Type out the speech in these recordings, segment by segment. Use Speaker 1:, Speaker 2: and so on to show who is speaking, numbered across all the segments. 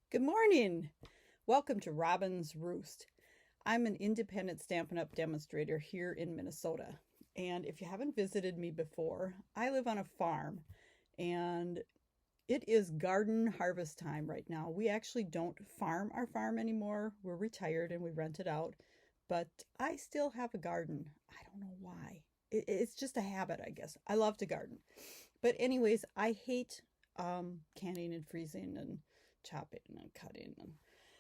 Speaker 1: Good morning. Welcome to Robyn's Roost. I'm an independent Stampin' Up! Demonstrator here in Minnesota. And if you haven't visited me before, I live on a farm and it is garden harvest time right now. We actually don't farm our farm anymore. We're retired and we rent it out. But I still have a garden. I don't know why. It's just a habit, I guess. I love to garden. But anyways, I hate canning and freezing and chopping and cutting. And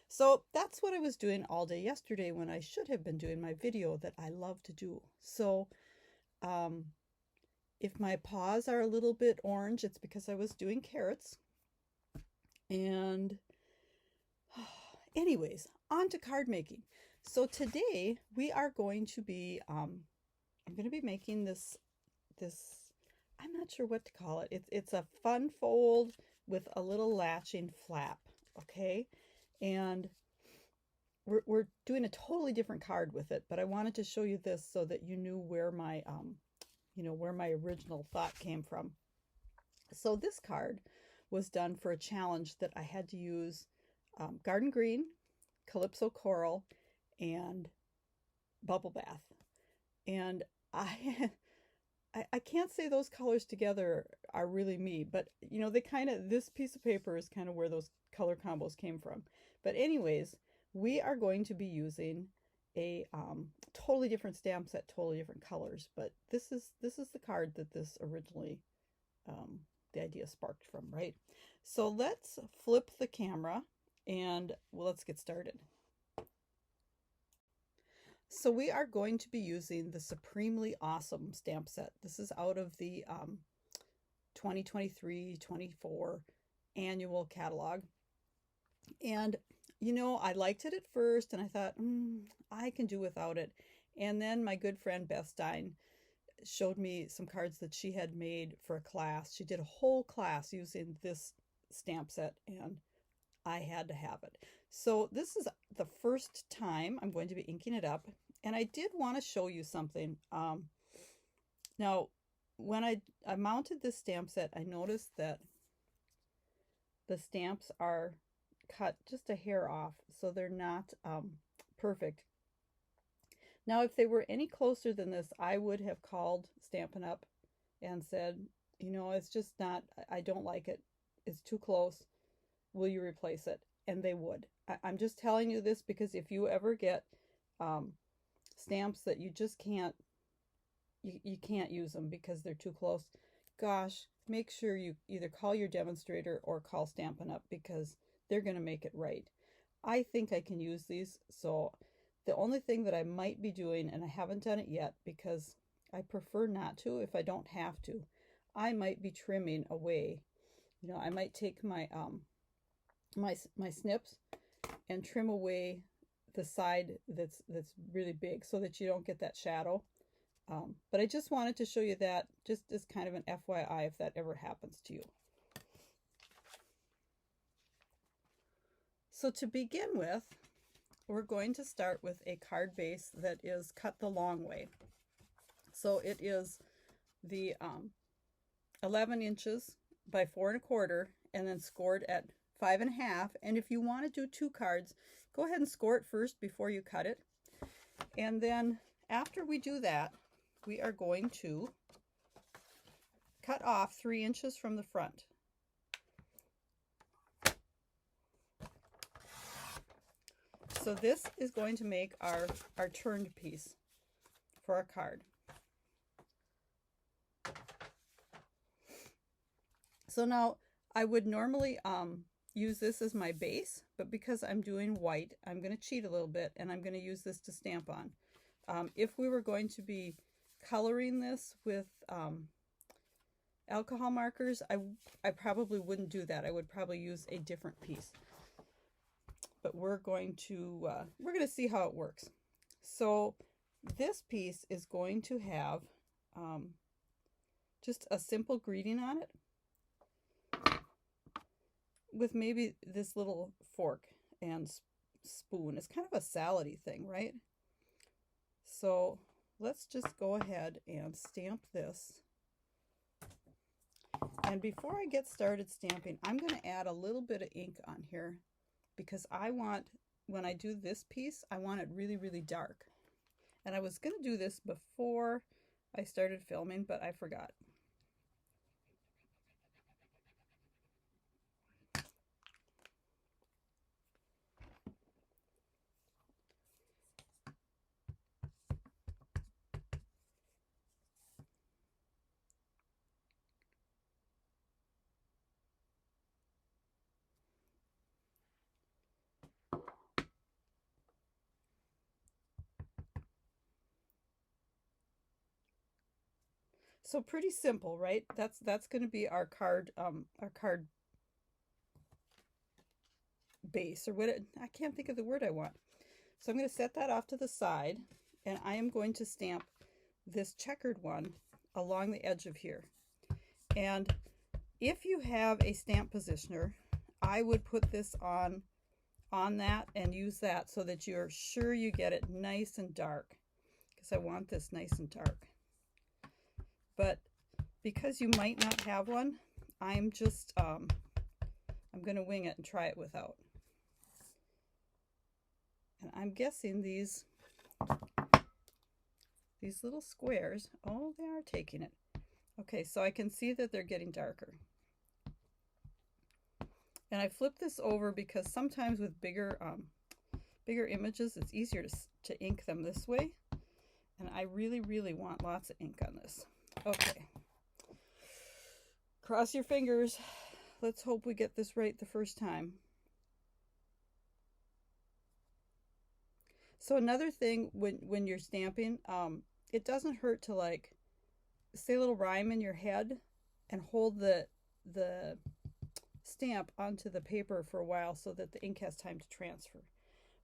Speaker 1: so that's what I was doing all day yesterday when I should have been doing my video that I love to do. So if my paws are a little bit orange, it's because I was doing carrots. And anyways, on to card making. So today we are going to be, I'm going to be making this, I'm not sure what to call it. It's a fun fold with a little latching flap, okay? And we're doing a totally different card with it, but I wanted to show you this so that you knew where my, where my original thought came from. So this card was done for a challenge that I had to use Garden Green, Calypso Coral, and Bubble Bath. And I can't say those colors together are really me, but they kind of, this piece of paper is kind of where those color combos came from. But anyways, we are going to be using a totally different stamp set, totally different colors. But this is the card that this originally, the idea sparked from, right? So let's flip the camera and let's get started. So we are going to be using the Supremely Awesome stamp set. This is out of the 2023-24 annual catalog. And, I liked it at first and I thought, I can do without it. And then my good friend Beth Stein showed me some cards that she had made for a class. She did a whole class using this stamp set and I had to have it. So this is the first time I'm going to be inking it up, and I did want to show you something. Now, when I mounted this stamp set, I noticed that the stamps are cut just a hair off, so they're not perfect. Now, if they were any closer than this, I would have called Stampin' Up! And said, it's just not, I don't like it. It's too close. Will you replace it? And they would. I'm just telling you this because if you ever get stamps that you just can't, you can't use them because they're too close, gosh, make sure you either call your demonstrator or call Stampin' Up! Because they're going to make it right. I think I can use these. So the only thing that I might be doing, and I haven't done it yet because I prefer not to if I don't have to, I might be trimming away. I might take my my snips and trim away the side that's really big so that you don't get that shadow. But I just wanted to show you that just as kind of an FYI if that ever happens to you. So to begin with, we're going to start with a card base that is cut the long way. So it is the 11 inches by 4 1/4 and then scored at 5 1/2. And if you want to do 2 cards, go ahead and score it first before you cut it. And then after we do that, we are going to cut off 3 inches from the front. So this is going to make our turned piece for our card. So now I would normally use this as my base, but because I'm doing white, I'm going to cheat a little bit and I'm going to use this to stamp on. If we were going to be coloring this with alcohol markers, I probably wouldn't do that. I would probably use a different piece. But we're going to see how it works. So this piece is going to have just a simple greeting on it with maybe this little fork and spoon. It's kind of a salad-y thing, right? So let's just go ahead and stamp this. And before I get started stamping, I'm going to add a little bit of ink on here because I want, when I do this piece, I want it really, really dark. And I was going to do this before I started filming, but I forgot. So pretty simple, right? That's going to be our card base, or what I can't think of the word I want. So I'm going to set that off to the side, and I am going to stamp this checkered one along the edge of here. And if you have a stamp positioner, I would put this on that and use that so that you're sure you get it nice and dark, because I want this nice and dark. But because you might not have one, I'm just I'm going to wing it and try it without. And I'm guessing these little squares, oh, they are taking it. Okay, so I can see that they're getting darker. And I flip this over because sometimes with bigger images, it's easier to ink them this way. And I really, really want lots of ink on this. Okay. Cross your fingers. Let's hope we get this right the first time. So another thing when you're stamping, it doesn't hurt to like say a little rhyme in your head and hold the stamp onto the paper for a while so that the ink has time to transfer.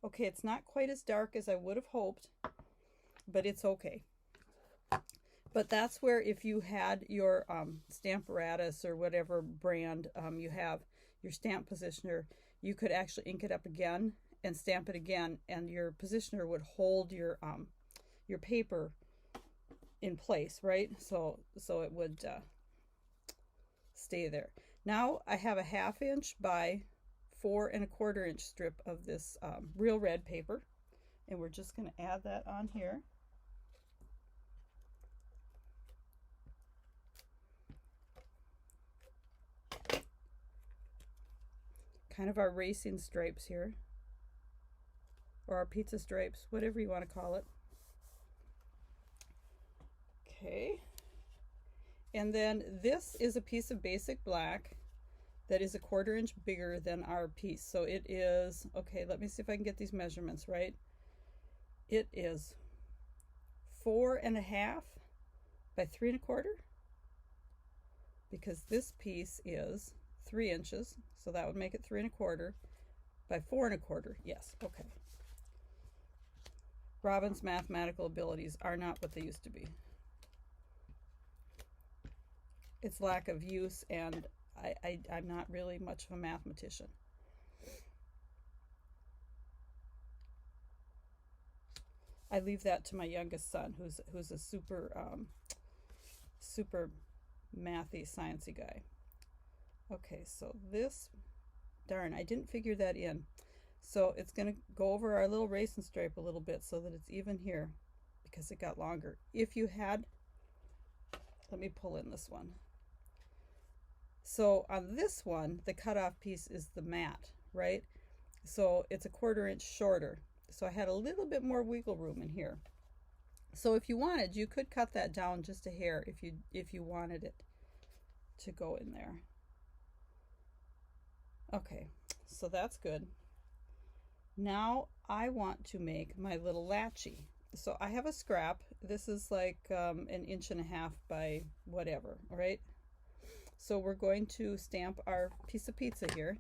Speaker 1: Okay, it's not quite as dark as I would have hoped, but it's okay. But that's where, if you had your Stamparatus or whatever brand you have, your stamp positioner, you could actually ink it up again and stamp it again, and your positioner would hold your paper in place, right? So it would stay there. Now I have a 1/2 inch by 4 1/4 inch strip of this real red paper, and we're just going to add that on here. Kind of our racing stripes here, or our pizza stripes, whatever you want to call it. Okay. And then this is a piece of basic black that is a 1/4 inch bigger than our piece. So it is, okay, let me see if I can get these measurements right. It is 4 1/2 by 3 1/4, because this piece is 3 inches. So that would make it 3 1/4 by 4 1/4. Yes, okay. Robyn's mathematical abilities are not what they used to be. It's lack of use, and I'm not really much of a mathematician. I leave that to my youngest son, who's a super mathy, sciencey guy. Okay, so this, darn, I didn't figure that in. So it's going to go over our little racing stripe a little bit so that it's even here, because it got longer. If you had, let me pull in this one. So on this one, the cutoff piece is the mat, right? So it's a 1/4 inch shorter. So I had a little bit more wiggle room in here. So if you wanted, you could cut that down just a hair if you wanted it to go in there. Okay, so that's good. Now I want to make my little latchy. So I have a scrap. This is like 1.5 inches by whatever, right? So we're going to stamp our piece of pizza here.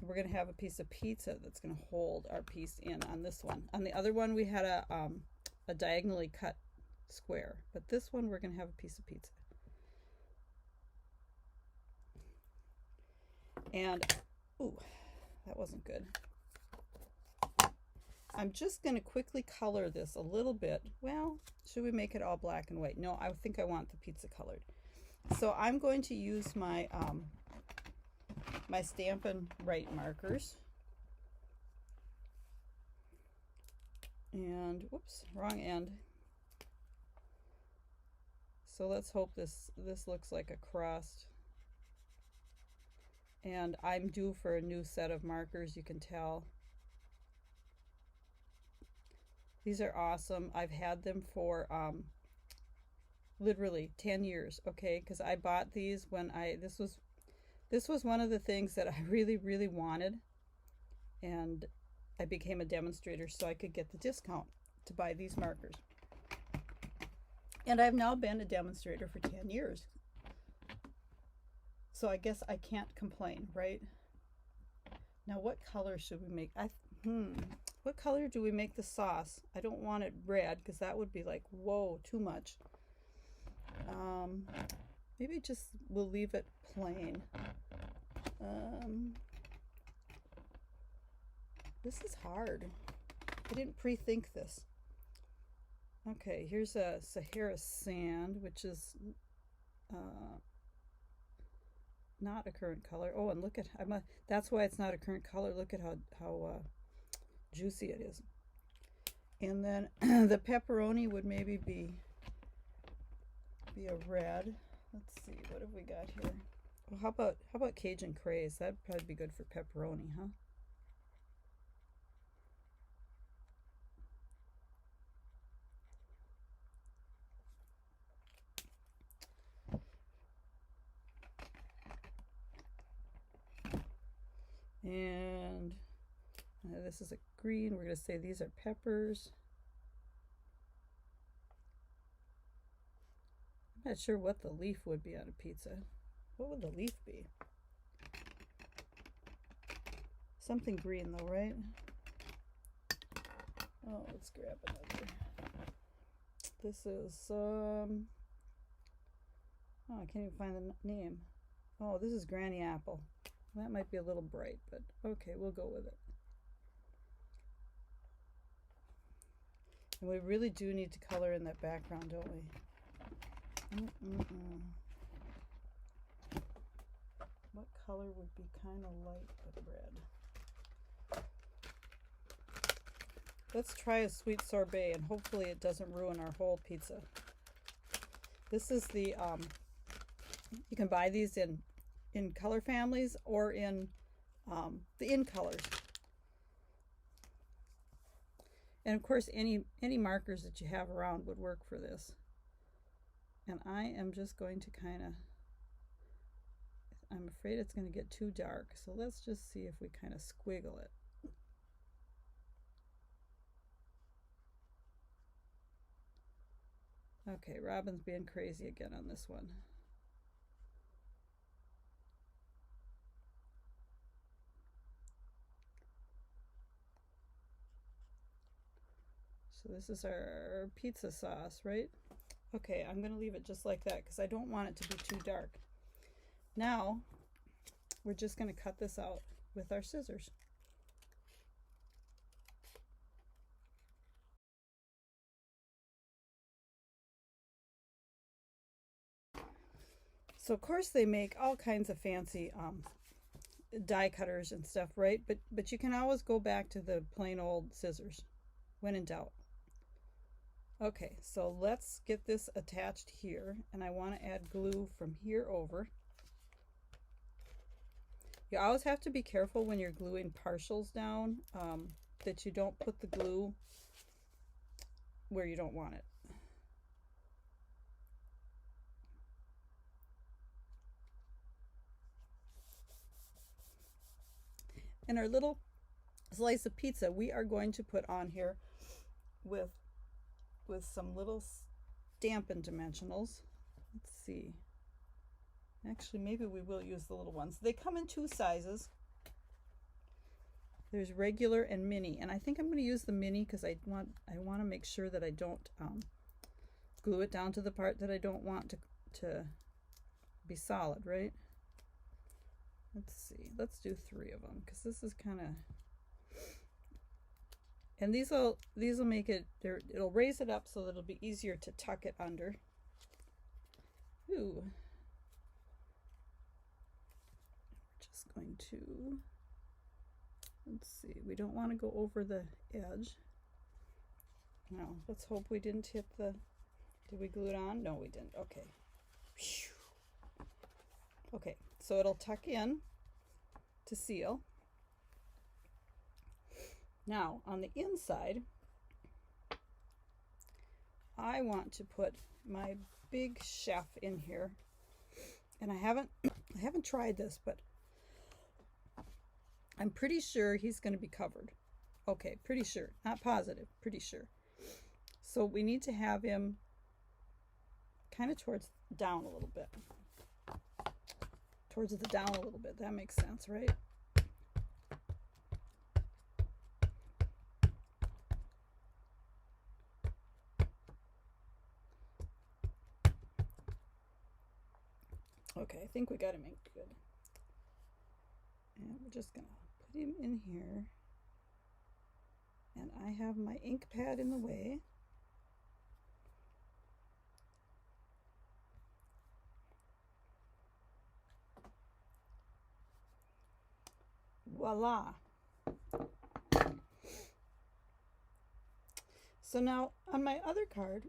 Speaker 1: We're going to have a piece of pizza that's going to hold our piece in on this one. On the other one, we had a diagonally cut square, but this one we're going to have a piece of pizza. And, ooh, that wasn't good. I'm just going to quickly color this a little bit. Well, should we make it all black and white? No, I think I want the pizza colored. So I'm going to use my my Stampin' Right markers. And whoops, wrong end. So let's hope this looks like a crust. And I'm due for a new set of markers, you can tell. These are awesome. I've had them for literally 10 years, okay? Because I bought these when this was one of the things that I really, really wanted. And I became a demonstrator so I could get the discount to buy these markers. And I've now been a demonstrator for 10 years. So I guess I can't complain, right? Now what color should we make? What color do we make the sauce? I don't want it red because that would be like, whoa, too much. Maybe just we'll leave it plain. This is hard. I didn't pre-think this. Okay, here's a Sahara sand, which is not a current color. Oh, and look at that's why it's not a current color. Look at how juicy it is. And then the pepperoni would maybe be a red. Let's see, what have we got here? Well, how about Cajun craze? That'd probably be good for pepperoni, huh? And this is a green. We're going to say these are peppers. I'm not sure what the leaf would be on a pizza. What would the leaf be? Something green though, right? Oh, let's grab another. This is, oh, I can't even find the name. Oh, this is Granny Apple. That might be a little bright, but okay, we'll go with it. And we really do need to color in that background, don't we? What color would be kind of light but red? Let's try a sweet sorbet, and hopefully it doesn't ruin our whole pizza. This is the, you can buy these in color families or in the in colors. And of course, any markers that you have around would work for this. And I am just going to kind of, I'm afraid it's going to get too dark. So let's just see if we kind of squiggle it. Okay, Robyn's being crazy again on this one. So this is our pizza sauce, right? Okay, I'm going to leave it just like that because I don't want it to be too dark. Now, we're just going to cut this out with our scissors. So of course they make all kinds of fancy die cutters and stuff, right? But you can always go back to the plain old scissors when in doubt. Okay, so let's get this attached here, and I want to add glue from here over. You always have to be careful when you're gluing partials down that you don't put the glue where you don't want it. And our little slice of pizza we are going to put on here with some little Stampin' Dimensionals. Let's see. Actually, maybe we will use the little ones. They come in two sizes. There's regular and mini, and I think I'm going to use the mini because I want to make sure that I don't glue it down to the part that I don't want to be solid, right? Let's see. Let's do 3 of them because this is kind of. And these will make it, it'll raise it up so that it'll be easier to tuck it under. Ooh. Just going to, let's see, we don't want to go over the edge. Now, let's hope we didn't hit the, did we glue it on? No, we didn't. Okay. Okay, so it'll tuck in to seal. Now, on the inside, I want to put my big chef in here. And I haven't tried this, but I'm pretty sure he's going to be covered. Okay, pretty sure. Not positive, pretty sure. So we need to have him kind of towards down a little bit. Towards the down a little bit. That makes sense, right? Okay, I think we got him in good. And we're just going to put him in here. And I have my ink pad in the way. Voila. So now on my other card,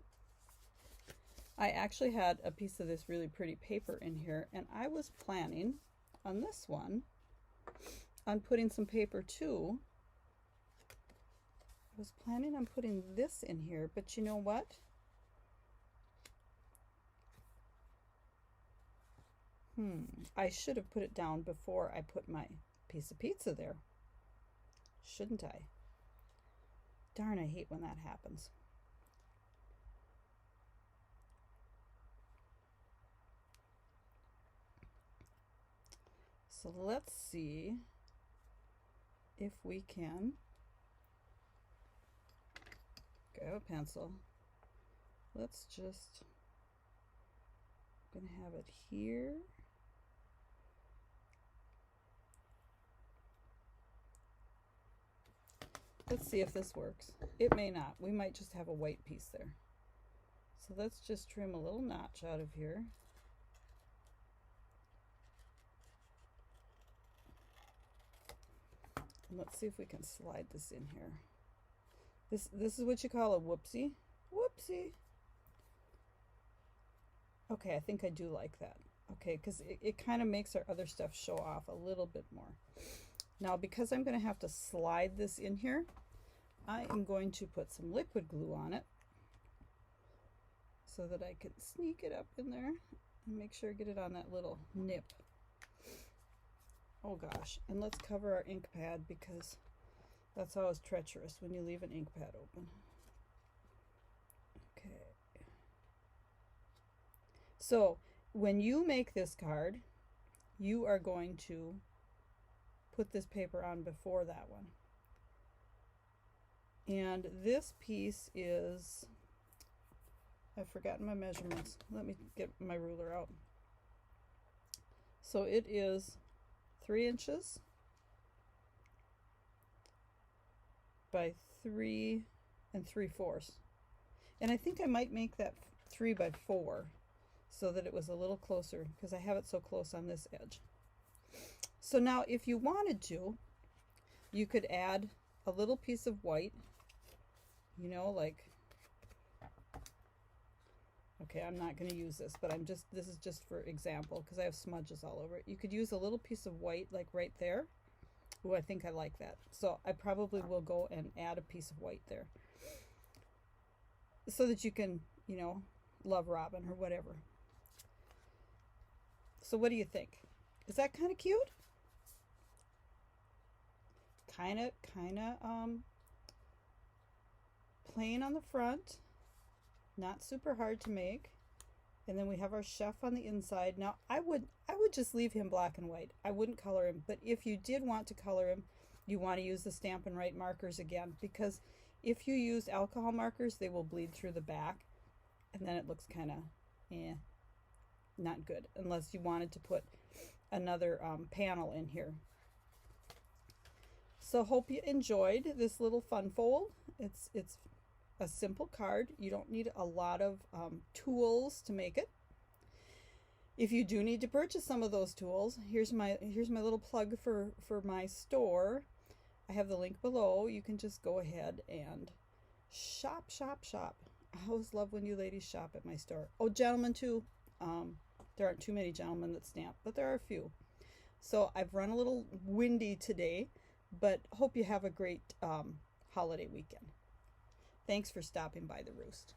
Speaker 1: I actually had a piece of this really pretty paper in here, and I was planning on this one on putting some paper too. I was planning on putting this in here, but you know what? I should have put it down before I put my piece of pizza there, shouldn't I? Darn, I hate when that happens. So let's see if we can grab a pencil. Let's just, I'm gonna have it here. Let's see if this works. It may not. We might just have a white piece there. So let's just trim a little notch out of here. And let's see if we can slide this in here. This is what you call a whoopsie. Whoopsie. Okay, I think I do like that. Okay, because it kind of makes our other stuff show off a little bit more. Now, because I'm going to have to slide this in here, I am going to put some liquid glue on it so that I can sneak it up in there and make sure I get it on that little nip. Oh gosh, and let's cover our ink pad because that's always treacherous when you leave an ink pad open. Okay. So when you make this card, you are going to put this paper on before that one. And this piece is, I've forgotten my measurements. Let me get my ruler out. So it is 3 inches by 3 3/4. And I think I might make that 3 by 4 so that it was a little closer because I have it so close on this edge. So now if you wanted to, you could add a little piece of white, you know, like, okay, I'm not going to use this, but this is just for example because I have smudges all over it. You could use a little piece of white like right there. Ooh, I think I like that. So I probably will go and add a piece of white there so that you can, you know, love Robyn or whatever. So what do you think? Is that kind of cute? Kind of plain on the front, not super hard to make. And then we have our chef on the inside. Now I would just leave him black and white. I wouldn't color him, but if you did want to color him, you want to use the Stampin' Write markers again, because if you use alcohol markers, they will bleed through the back and then it looks kind of not good unless you wanted to put another panel in here. So hope you enjoyed this little fun fold. It's a simple card. You don't need a lot of tools to make it. If you do need to purchase some of those tools, here's my little plug for my store. I have the link below. You can just go ahead and shop, shop, shop. I always love when you ladies shop at my store. Oh, gentlemen too. There aren't too many gentlemen that stamp, but there are a few. So I've run a little windy today, but hope you have a great holiday weekend. Thanks for stopping by the Roost.